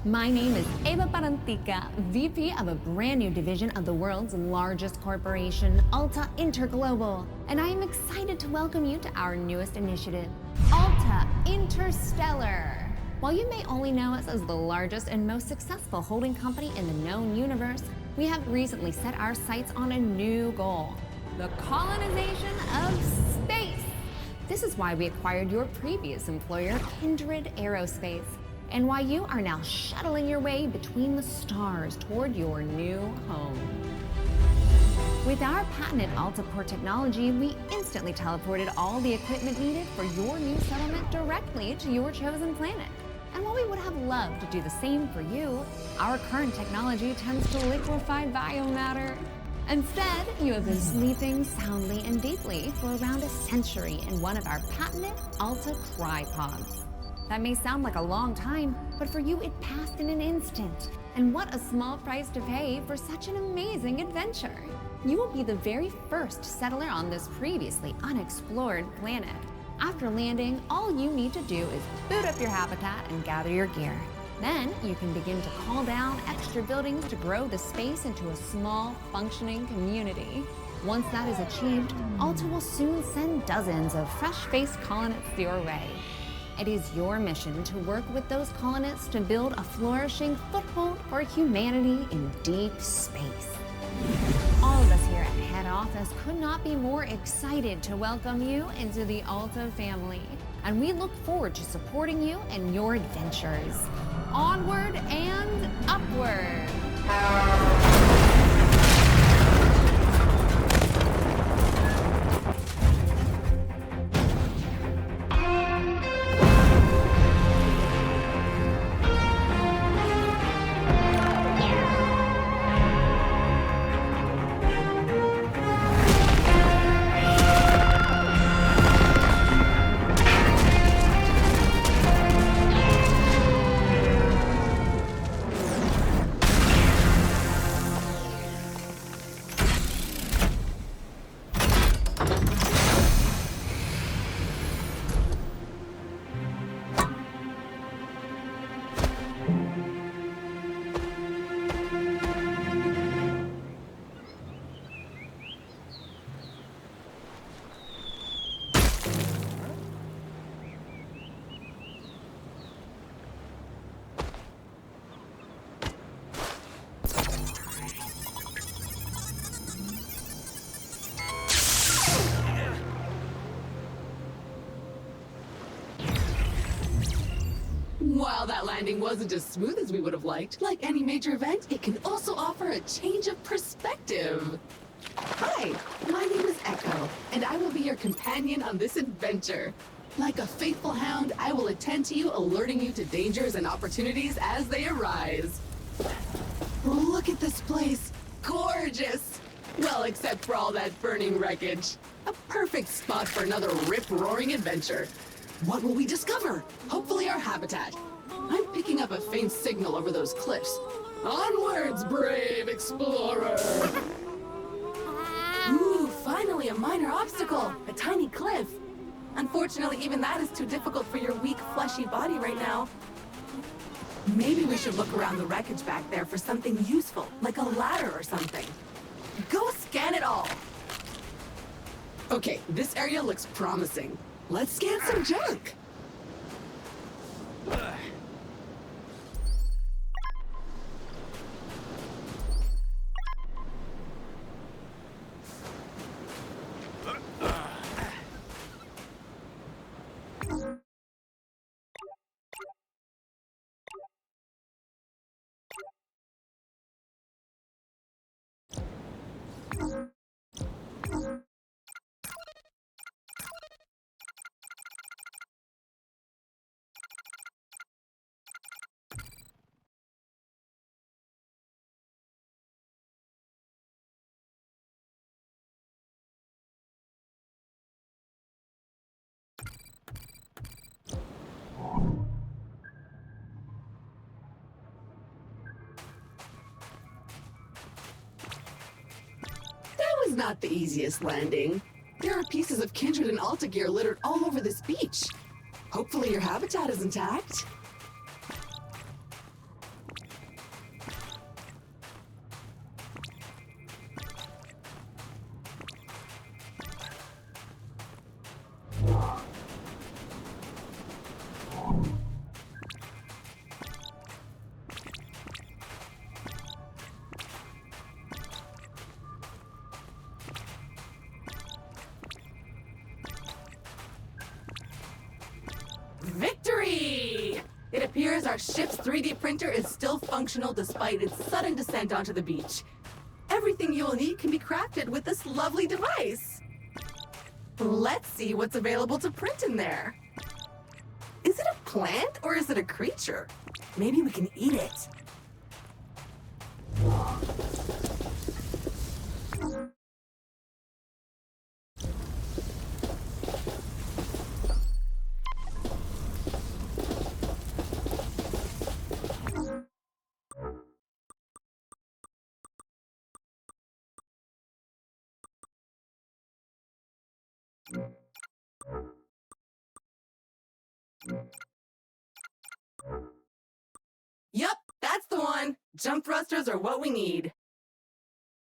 My name is Eva Parantica, VP of a brand new division of the world's largest corporation, Alta Interglobal, and I am excited to welcome you to our newest initiative, Alta Interstellar. While you may only know us as the largest and most successful holding company in the known universe, we have recently set our sights on a new goal, the colonization of space. This is why we acquired your previous employer, Kindred Aerospace, and why you are now shuttling your way between the stars toward your new home. With our patented AltaPort technology, we instantly teleported all the equipment needed for your new settlement directly to your chosen planet. And while we would have loved to do the same for you, our current technology tends to liquefy biomatter. Instead, you have been sleeping soundly and deeply for around a century in one of our patented Alta Crypods. That may sound like a long time, but for you it passed in an instant. And what a small price to pay for such an amazing adventure. You will be the very first settler on this previously unexplored planet. After landing, all you need to do is boot up your habitat and gather your gear. Then you can begin to call down extra buildings to grow the space into a small, functioning community. Once that is achieved, Alta will soon send dozens of fresh-faced colonists your way. It is your mission to work with those colonists to build a flourishing foothold for humanity in deep space. All of us here at head office could not be more excited to welcome you into the Alta family, and we look forward to supporting you in your adventures. Onward and upward! While that landing wasn't as smooth as we would have liked, like any major event, it can also offer a change of perspective. Hi, my name is Echo, and I will be your companion on this adventure. Like a faithful hound, I will attend to you, alerting you to dangers and opportunities as they arise. Look at this place. Gorgeous! Well, except for all that burning wreckage. A perfect spot for another rip-roaring adventure. What will we discover? Hopefully our habitat. I'm picking up a faint signal over those cliffs. Onwards, brave explorer! Ooh, finally a minor obstacle. A tiny cliff. Unfortunately, even that is too difficult for your weak, fleshy body right now. Maybe we should look around the wreckage back there for something useful, like a ladder or something. Go scan it all! Okay, this area looks promising. Let's scan some junk! was not the easiest landing. There are pieces of Kindred and Alta gear littered all over this beach. Hopefully your habitat is intact. our ship's 3D printer is still functional despite its sudden descent onto the beach. Everything you'll need can be crafted with this lovely device. Let's see what's available to print in there. Is it a plant or is it a creature? Maybe we can eat it. Yup, that's the one. Jump thrusters are what we need.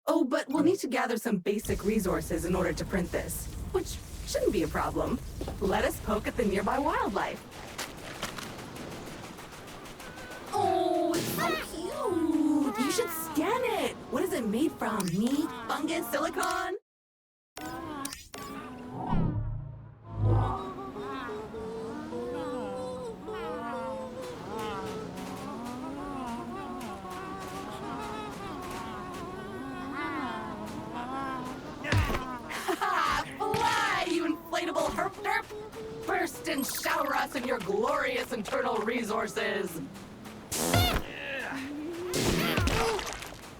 Oh, but we'll need to gather some basic resources in order to print this, which shouldn't be a problem. Let us poke at the nearby wildlife. Oh, it's so cute. You should scan it. What is it made from? Meat, fungus, silicone? Inflatable herp derp! Burst and shower us in your glorious internal resources!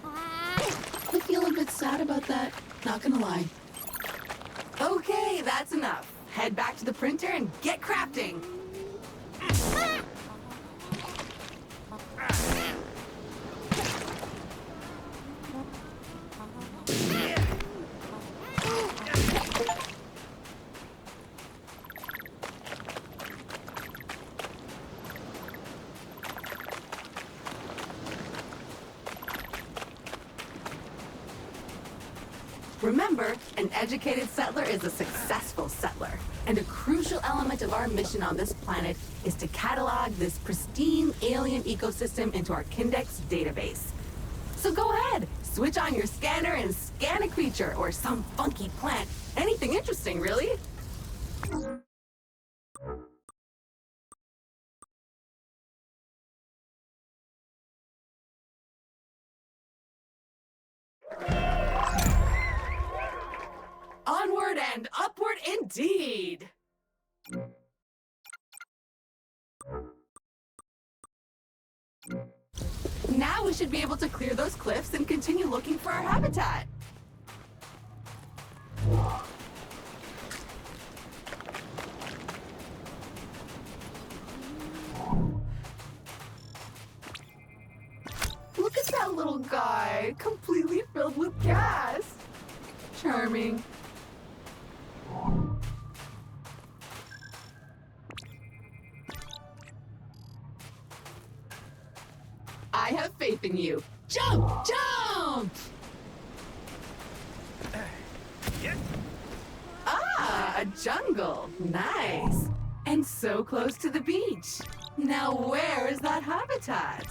I feel a bit sad about that, not gonna lie. Okay, that's enough. Head back to the printer and get crafting! Remember, an educated settler is a successful settler, and a crucial element of our mission on this planet is to catalog this pristine alien ecosystem into our Kindex database. So go ahead, switch on your scanner and scan a creature or some funky plant. Anything interesting, really. Onward and upward indeed! Now we should be able to clear those cliffs and continue looking for our habitat. Look at that little guy, completely filled with gas. Charming. I have faith in you. Jump! Jump! Ah, a jungle. Nice. And so close to the beach. Now where is that habitat?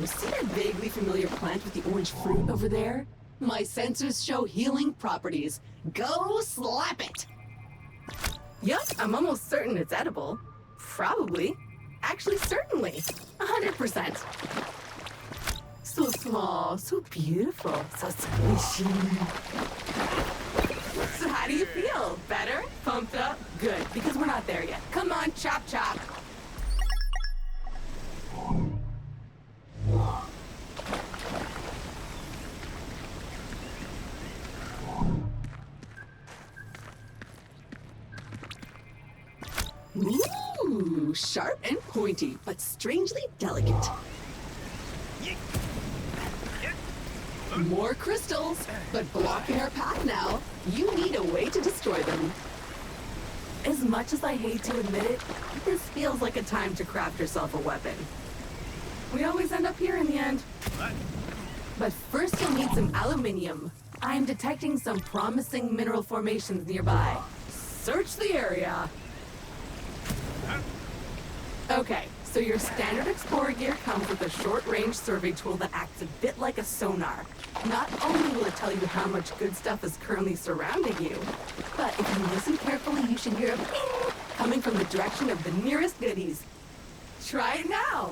See that vaguely familiar plant with the orange fruit over there? My sensors show healing properties. Go slap it! Yup, I'm almost certain it's edible. Probably. Actually, certainly. 100%. So small, so beautiful, so squishy. So how do you feel? Better? Pumped up? Good, because we're not there yet. Come on, chop chop. Ooh, sharp and pointy, but strangely delicate. More crystals, but blocking our path now. You need a way to destroy them. As much as I hate to admit it, This feels like a time to craft yourself a weapon. We always end up here in the end. What? But first you'll need some aluminium. I am detecting some promising mineral formations nearby. Search the area. Okay, so your standard explorer gear comes with a short-range survey tool that acts a bit like a sonar. Not only will it tell you how much good stuff is currently surrounding you, but if you listen carefully, you should hear a ping coming from the direction of the nearest goodies. Try it now!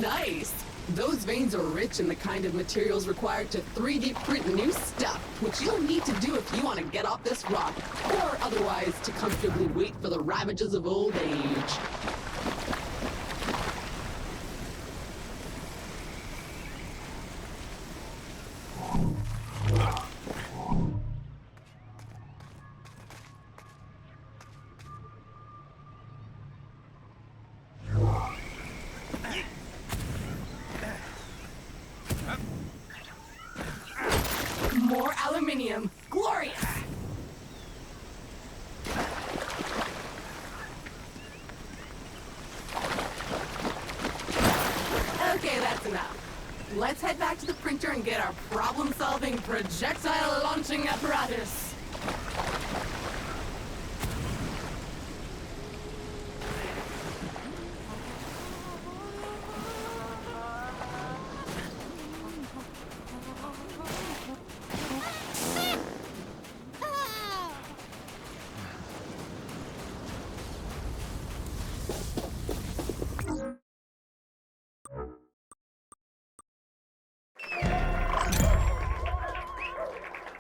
Nice! Those veins are rich in the kind of materials required to 3D print new stuff, which you'll need to do if you want to get off this rock, or otherwise to comfortably wait for the ravages of old age. More aluminium. Glorious! Okay, that's enough. Let's head back to the printer and get our problem-solving projectile launching apparatus.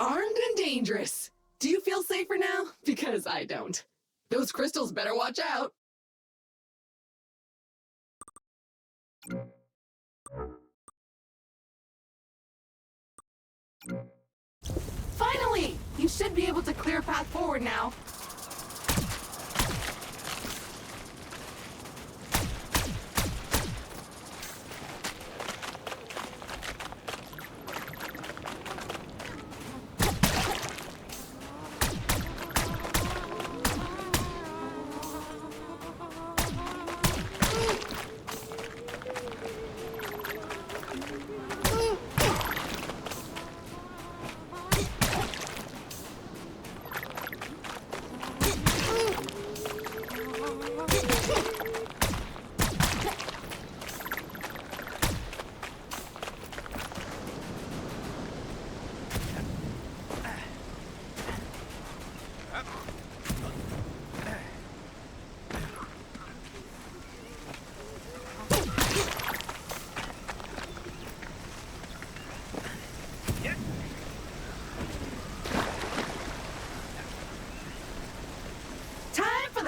Armed and dangerous. Do you feel safer now? Because I don't. Those crystals better watch out. Finally! You should be able to clear a path forward now.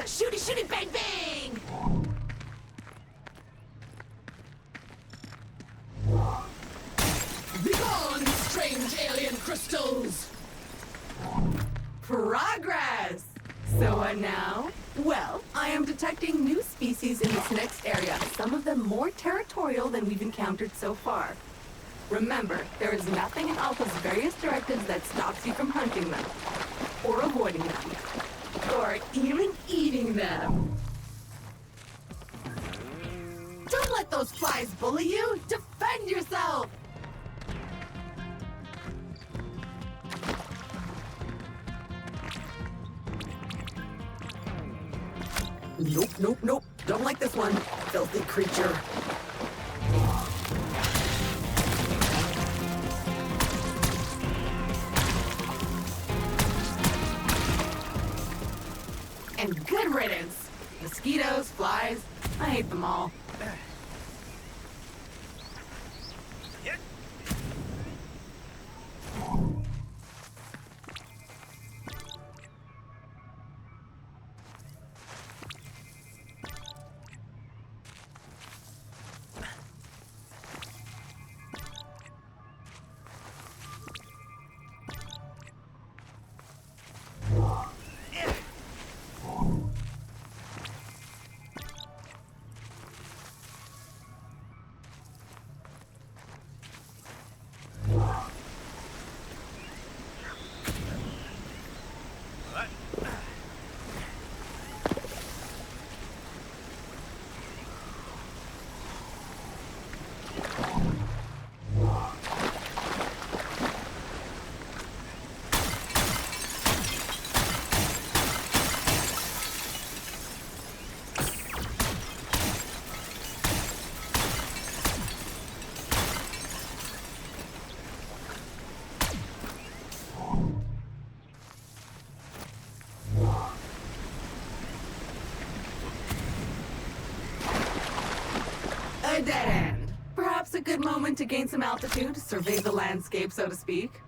Shooty, shooty, bang, bang! Begone, strange alien crystals! Progress! So what now? Well, I am detecting new species in this next area, some of them more territorial than we've encountered so far. Remember, there is nothing in Alpha's various directives that stops you from hunting them, or avoiding them, or even eating them. Don't let those flies bully you! Defend yourself! Nope, nope, nope. Don't like this one. Filthy creature. And good riddance. Mosquitoes, flies, I hate them all. A dead end. Perhaps a good moment to gain some altitude, survey the landscape, so to speak.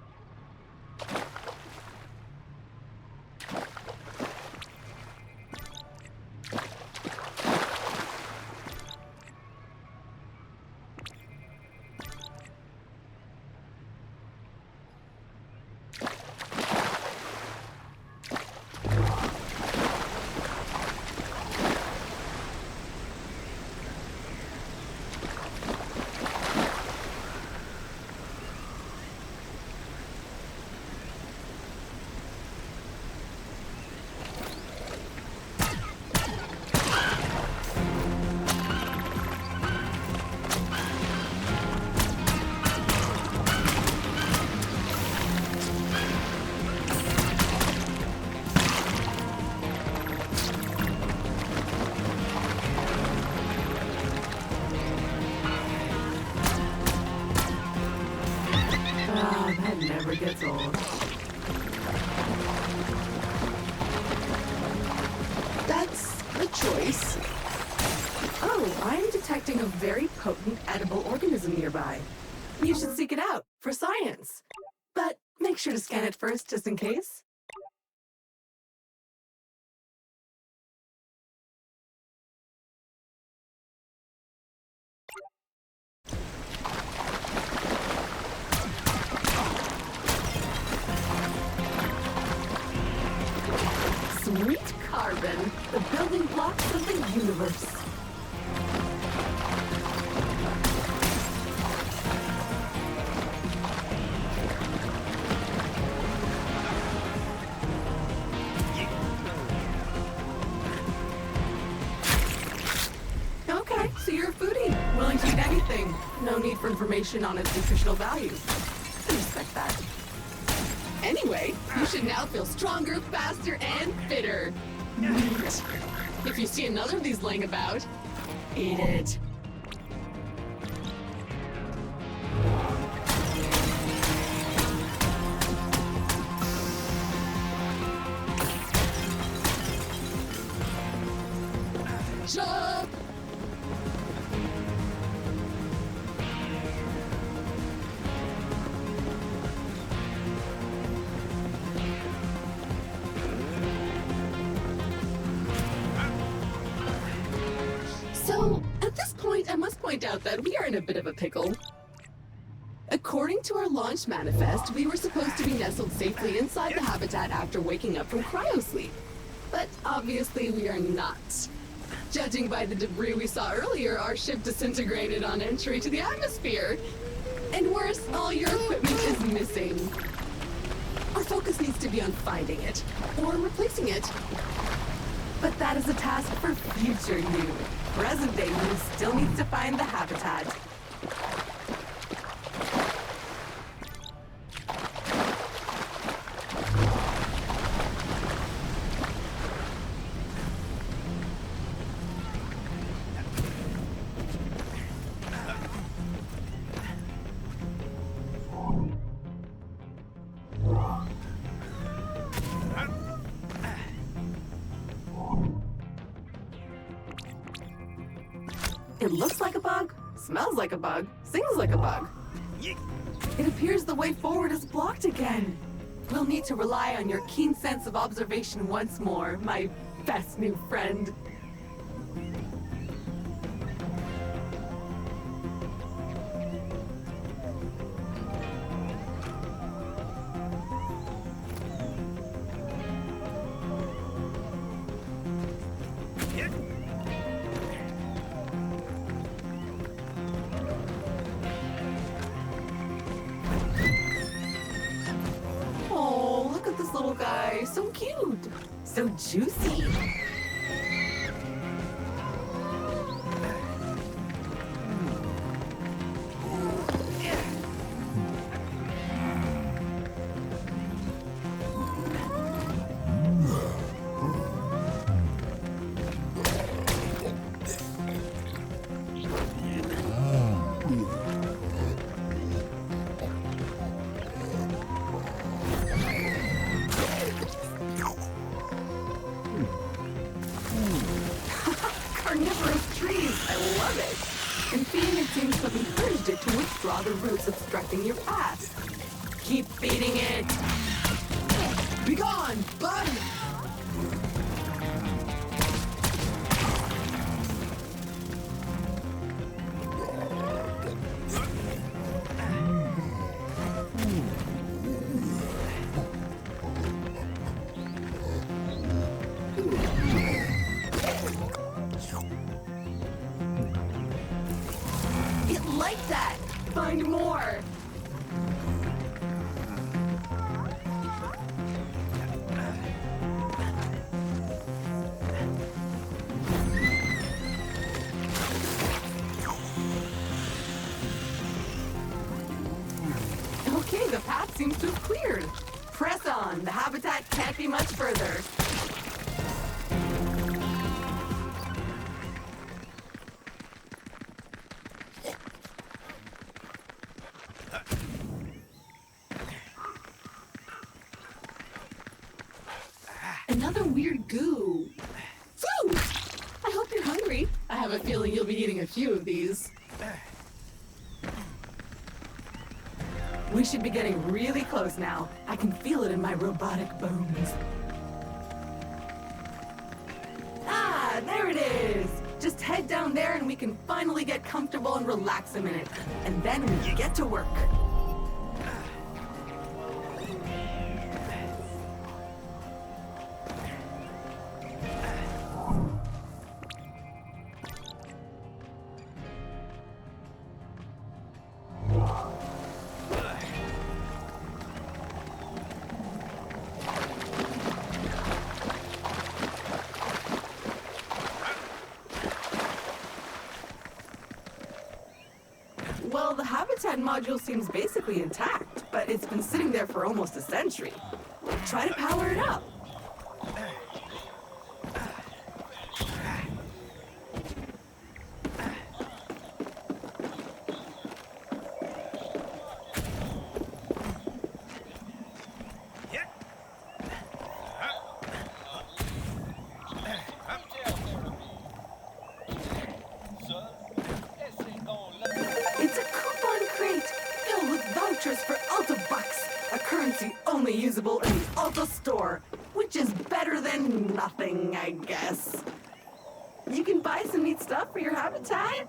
Never gets old. That's a choice. Oh, I'm detecting a very potent edible organism nearby. You should seek it out for science. But make sure to scan it first, just in case. Sweet carbon, the building blocks of the universe. Okay, so you're a foodie, willing to eat anything. No need for information on its nutritional value. I respect that. Anyway, you should now feel stronger, faster, and fitter. If you see another of these laying about, eat it. Jump! So, at this point, I must point out that we are in a bit of a pickle. According to our launch manifest, we were supposed to be nestled safely inside the habitat after waking up from cryosleep. But obviously we are not. Judging by the debris we saw earlier, our ship disintegrated on entry to the atmosphere. And worse, all your equipment is missing. Our focus needs to be on finding it, or replacing it. But that is a task for future you. Present-day you still needs to find the habitat. It looks like a bug, smells like a bug, sings like a bug. It appears the way forward is blocked again. We'll need to rely on your keen sense of observation once more, my best new friend. Oh, look at this little guy. So cute. So juicy. Carnivorous trees, I love it. And feeding it seems to have encouraged it to withdraw the roots obstructing your path. Keep feeding it. Be gone, bug! It liked that! Find more! Okay, the path seems to have cleared. Press on, the habitat can't be much further. Another weird goo. Food! I hope you're hungry. I have a feeling you'll be eating a few of these. We should be getting really close now. I can feel it in my robotic bones. Ah, there it is! Just head down there and we can finally get comfortable and relax a minute. And then we get to work. Well, the habitat module seems basically intact, but it's been sitting there for almost a century. Try to power it up. It's a coupon crate filled with vouchers for Alta Bucks, a currency only usable in the Alta store, which is better than nothing, I guess. You can buy some neat stuff for your habitat.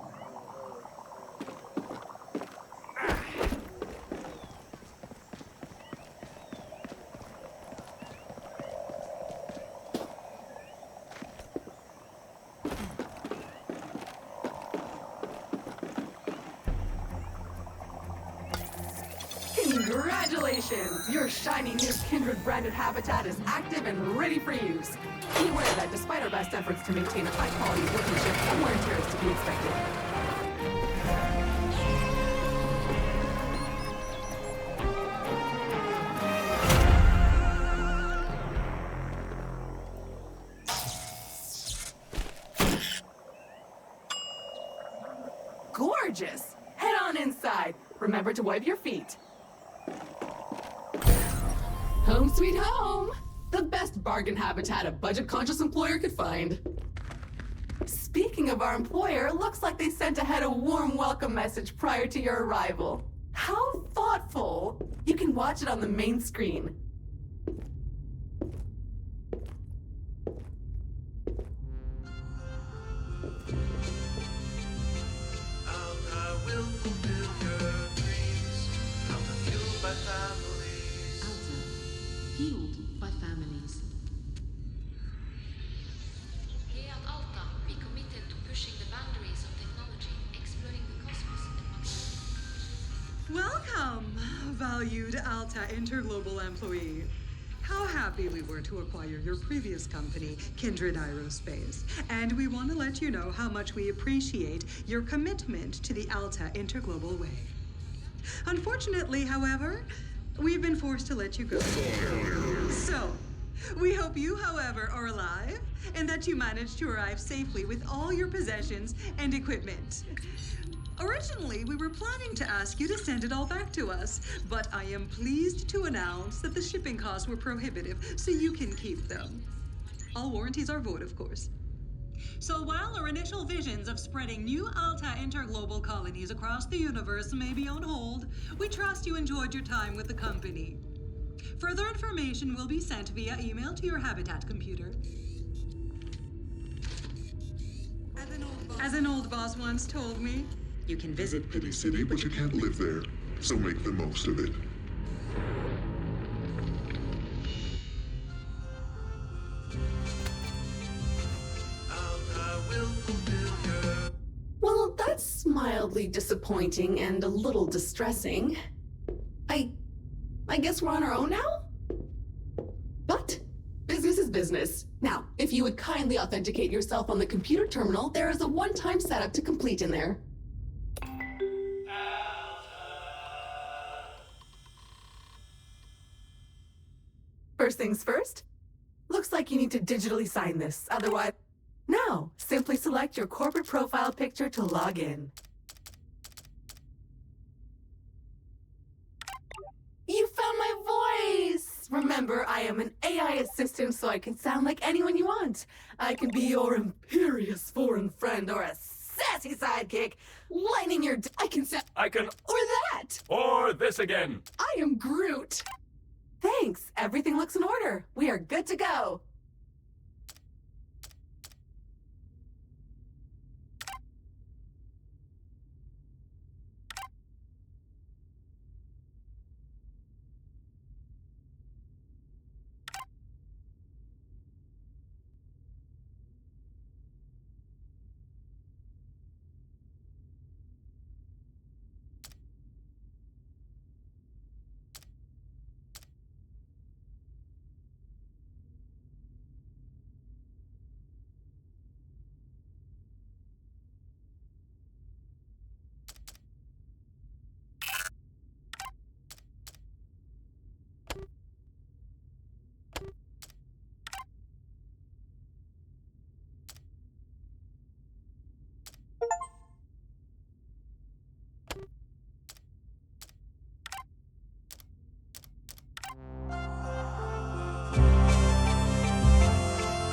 Congratulations! Your shiny new Kindred branded habitat is active and ready for use. Be aware that despite our best efforts to maintain a high-quality workmanship, some wear and tear is to be expected. Gorgeous! Head on inside. Remember to wipe your feet. Home sweet home! The best bargain habitat a budget-conscious employer could find. Speaking of our employer, looks like they sent ahead a warm welcome message prior to your arrival. How thoughtful! You can watch it on the main screen. Alta will fulfill your dreams. Alta fueled by families. Alta, fueled by families. Here at Alta, we committed to pushing the boundaries of technology, exploring the cosmos, and much more. Welcome, valued Alta Interglobal employee. How happy we were to acquire your previous company, Kindred Aerospace. And we want to let you know how much we appreciate your commitment to the Alta Interglobal way. Unfortunately, however, we've been forced to let you go. So, we hope you, however, are alive and that you managed to arrive safely with all your possessions and equipment. Originally, we were planning to ask you to send it all back to us, but I am pleased to announce that the shipping costs were prohibitive, so you can keep them. All warranties are void, of course. So while our initial visions of spreading new Alta interglobal colonies across the universe may be on hold, we trust you enjoyed your time with the company. Further information will be sent via email to your Habitat computer. As an old boss once told me, you can visit Pity City, but you can't live there, so make the most of it. Alta will fulfill your. Well, that's mildly disappointing and a little distressing. I guess we're on our own now? But business is business. Now, if you would kindly authenticate yourself on the computer terminal, there is a one-time setup to complete in there. First things first, looks like you need to digitally sign this, otherwise... Now, simply select your corporate profile picture to log in. You found my voice! Remember, I am an AI assistant, so I can sound like anyone you want. I can be your imperious foreign friend or a sassy sidekick, lightening your... I can... Or that! Or this again. I am Groot. Thanks. Everything looks in order. We are good to go.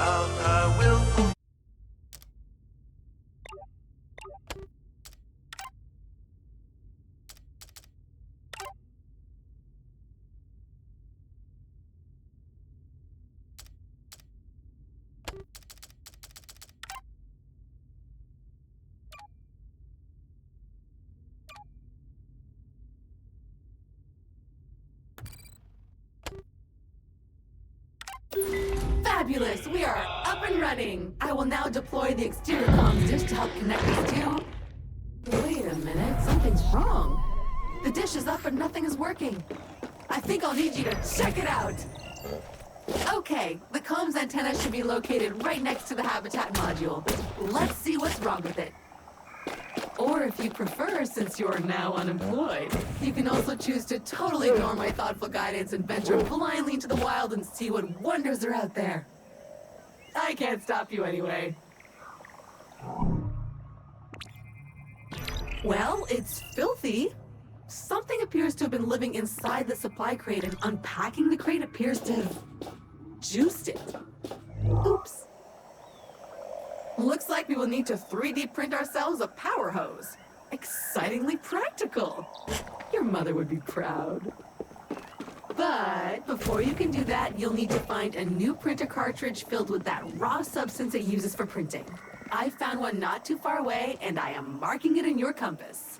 Alta will fulfill. Fabulous! We are up and running! I will now deploy the exterior comms dish to help connect us to... Wait a minute, something's wrong. The dish is up but nothing is working. I think I'll need you to check it out. Okay, the comms antenna should be located right next to the habitat module. Let's see what's wrong with it. Or if you prefer, since you're now unemployed, you can also choose to totally ignore my thoughtful guidance and venture blindly into the wild and see what wonders are out there. I can't stop you anyway. Well, it's filthy. Something appears to have been living inside the supply crate, and unpacking the crate appears to have juiced it. Oops. Looks like we will need to 3D print ourselves a power hose. Excitingly practical. Your mother would be proud. But before you can do that, you'll need to find a new printer cartridge filled with that raw substance it uses for printing. I found one not too far away, and I am marking it in your compass.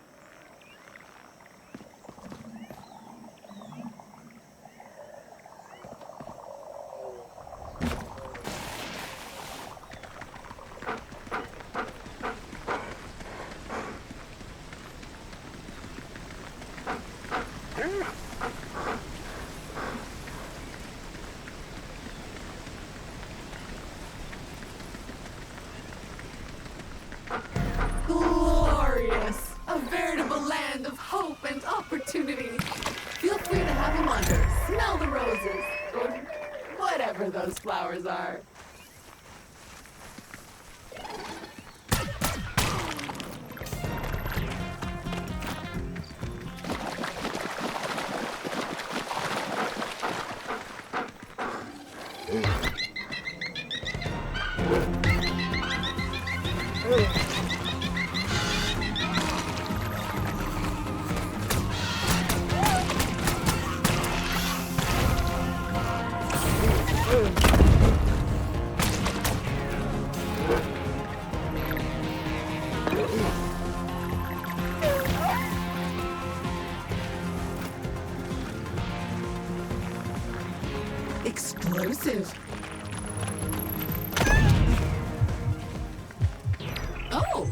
Glorious! A veritable land of hope and opportunity. Feel free to have a wander, smell the roses, or whatever those flowers are. Explosive. Oh!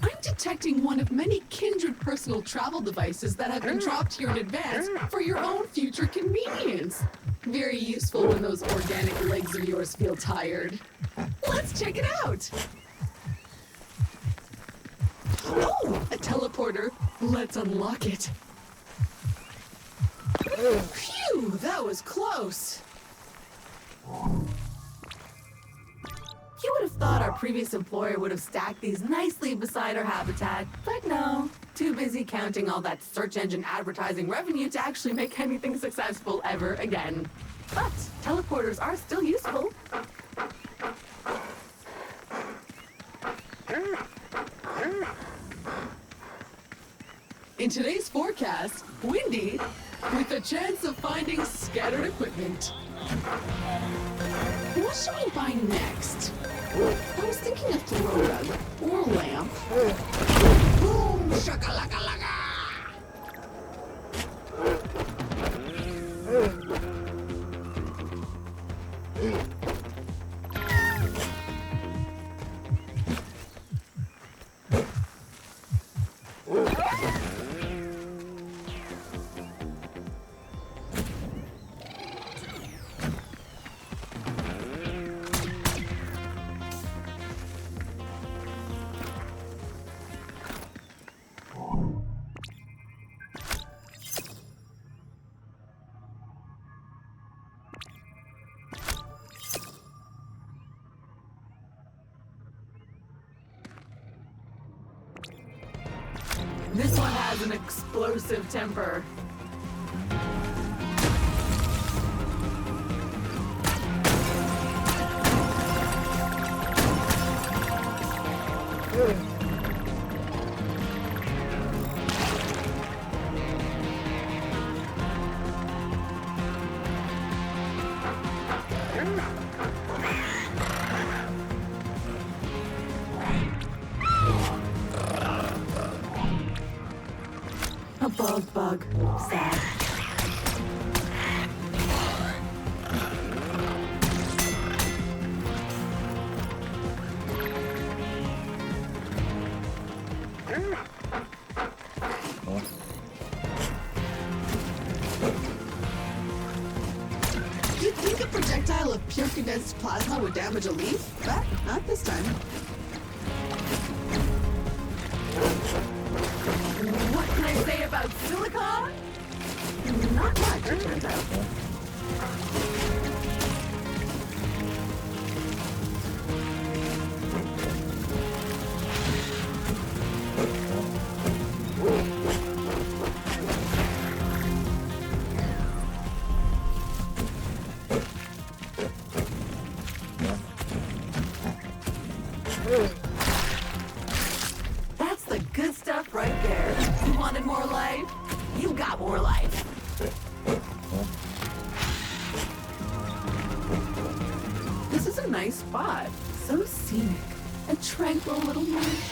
I'm detecting one of many kindred personal travel devices that have been dropped here in advance for your own future convenience. Very useful when those organic legs of yours feel tired. Let's check it out! Oh! A teleporter. Let's unlock it. Phew! That was close! You would have thought our previous employer would have stacked these nicely beside our habitat, but no. Too busy counting all that search engine advertising revenue to actually make anything successful ever again. But teleporters are still useful. In today's forecast, windy, with a chance of finding scattered equipment. What should we buy next? I was thinking of throw rug or lamp. Boom shakalaka-laka! This one has an explosive temper. A bug. Sad. would damage a leaf, but not this time. What can I say about silicon? Not much, it turns out. That's the good stuff right there. You wanted more life? You got more life. This is a nice spot. So scenic. A tranquil little marsh.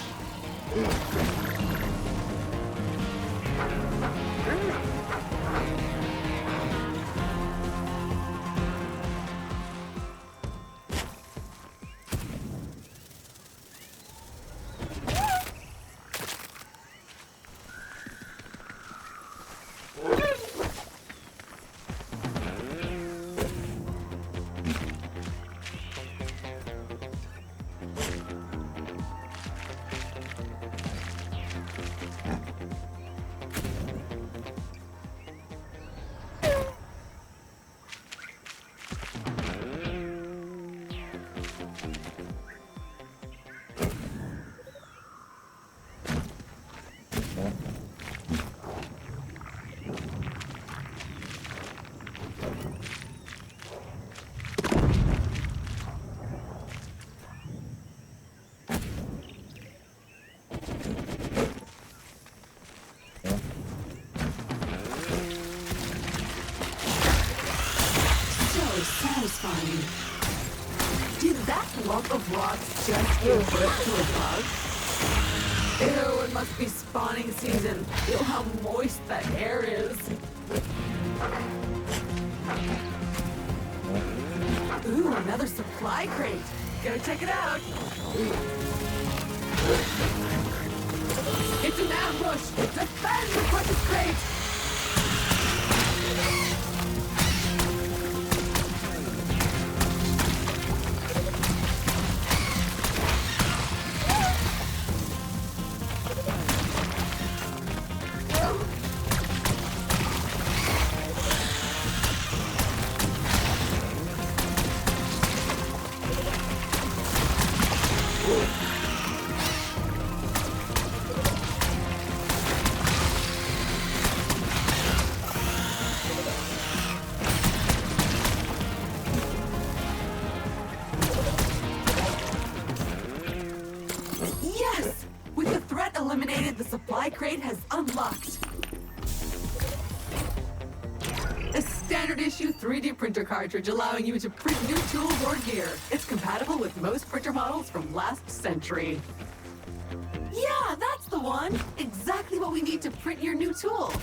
Satisfying. Did that lump of rocks just give birth to a bug? Ew, it must be spawning season. Feel how moist that air is. Ooh, another supply crate. Gotta check it out. It's an ambush! Defend the precious crate! Eliminated, the supply crate has unlocked. A standard issue 3D printer cartridge allowing you to print new tools or gear. It's compatible with most printer models from last century. Yeah, that's the one! Exactly what we need to print your new tool.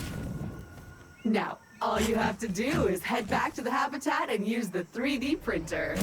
Now, all you have to do is head back to the habitat and use the 3D printer.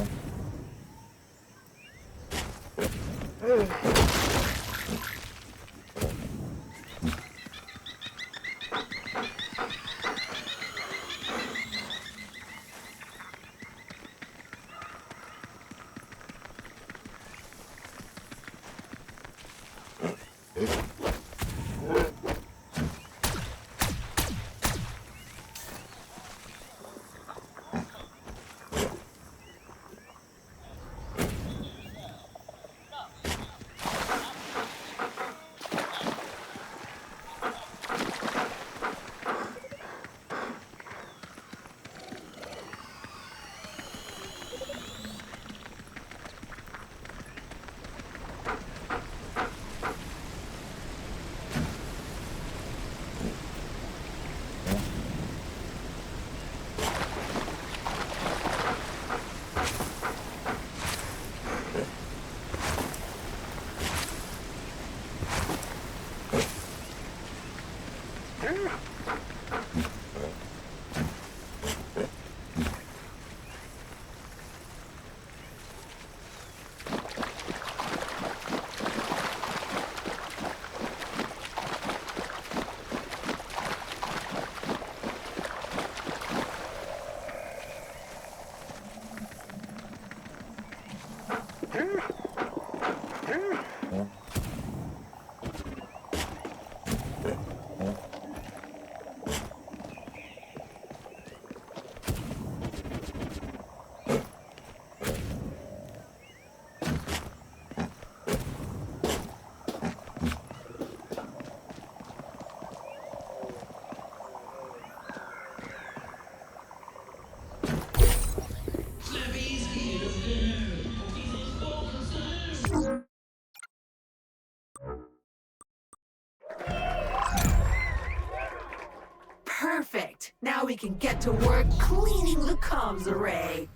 Perfect. Now we can get to work cleaning the comms array.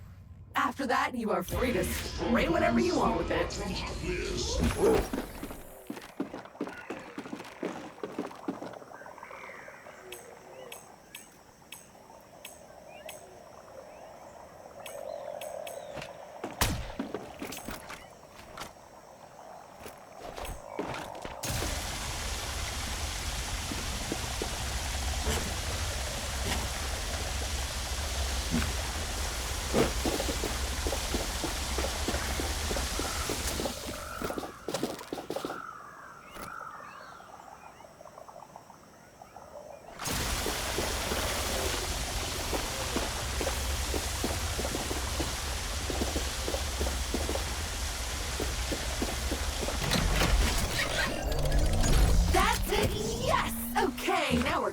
After that, you are free to spray whatever you want with it.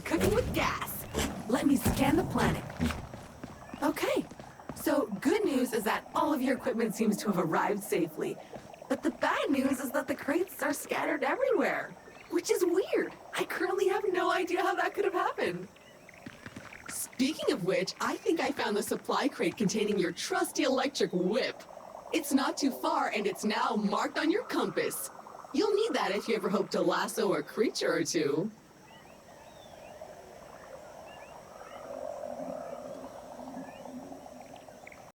Cooking with gas. Let me scan the planet. Okay, so good news is that all of your equipment seems to have arrived safely. But the bad news is that the crates are scattered everywhere, which is weird. I currently have no idea how that could have happened. Speaking of which, I think I found the supply crate containing your trusty electric whip. It's not too far, and it's now marked on your compass. You'll need that if you ever hope to lasso a creature or two.